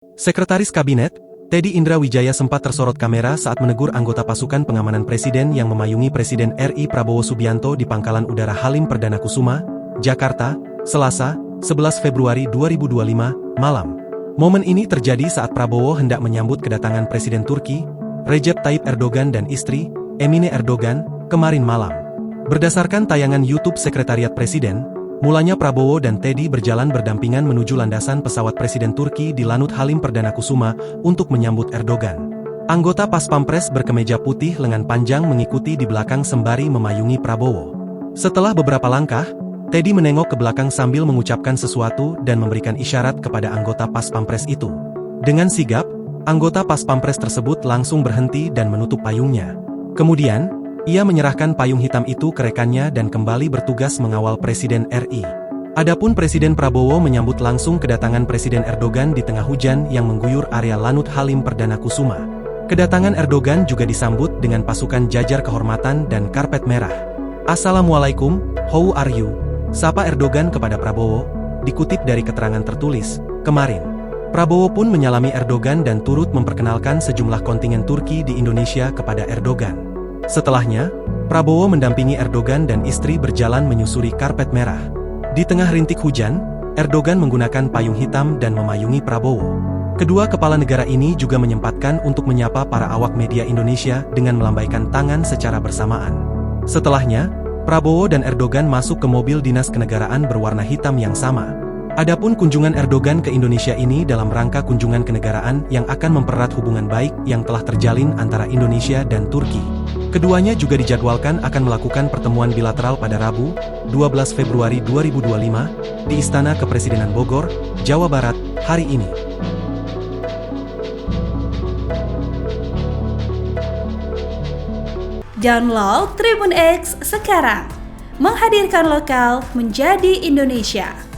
Sekretaris Kabinet, Teddy Indra Wijaya sempat tersorot kamera saat menegur anggota pasukan pengamanan Presiden yang memayungi Presiden RI Prabowo Subianto di Pangkalan Udara Halim Perdana Kusuma, Jakarta, Selasa, 11 Februari 2025, malam. Momen ini terjadi saat Prabowo hendak menyambut kedatangan Presiden Turki, Recep Tayyip Erdogan dan istri, Emine Erdogan, kemarin malam. Berdasarkan tayangan YouTube Sekretariat Presiden, mulanya Prabowo dan Teddy berjalan berdampingan menuju landasan pesawat Presiden Turki di Lanut Halim Perdana Kusuma untuk menyambut Erdogan. Anggota Pas Pampres berkemeja putih lengan panjang mengikuti di belakang sembari memayungi Prabowo. Setelah beberapa langkah, Teddy menengok ke belakang sambil mengucapkan sesuatu dan memberikan isyarat kepada anggota Pas Pampres itu. Dengan sigap, anggota Pas Pampres tersebut langsung berhenti dan menutup payungnya. Kemudian, ia menyerahkan payung hitam itu ke rekannya dan kembali bertugas mengawal Presiden RI. Adapun Presiden Prabowo menyambut langsung kedatangan Presiden Erdogan di tengah hujan yang mengguyur area Lanut Halim Perdana Kusuma. Kedatangan Erdogan juga disambut dengan pasukan jajar kehormatan dan karpet merah. "Assalamualaikum, how are you?" sapa Erdogan kepada Prabowo, dikutip dari keterangan tertulis, kemarin. Prabowo pun menyalami Erdogan dan turut memperkenalkan sejumlah kontingen Turki di Indonesia kepada Erdogan. Setelahnya, Prabowo mendampingi Erdogan dan istri berjalan menyusuri karpet merah. Di tengah rintik hujan, Erdogan menggunakan payung hitam dan memayungi Prabowo. Kedua kepala negara ini juga menyempatkan untuk menyapa para awak media Indonesia dengan melambaikan tangan secara bersamaan. Setelahnya, Prabowo dan Erdogan masuk ke mobil dinas kenegaraan berwarna hitam yang sama. Adapun kunjungan Erdogan ke Indonesia ini dalam rangka kunjungan kenegaraan yang akan mempererat hubungan baik yang telah terjalin antara Indonesia dan Turki. Keduanya juga dijadwalkan akan melakukan pertemuan bilateral pada Rabu, 12 Februari 2025, di Istana Kepresidenan Bogor, Jawa Barat, hari ini. Download Tribun X sekarang, menghadirkan lokal menjadi Indonesia.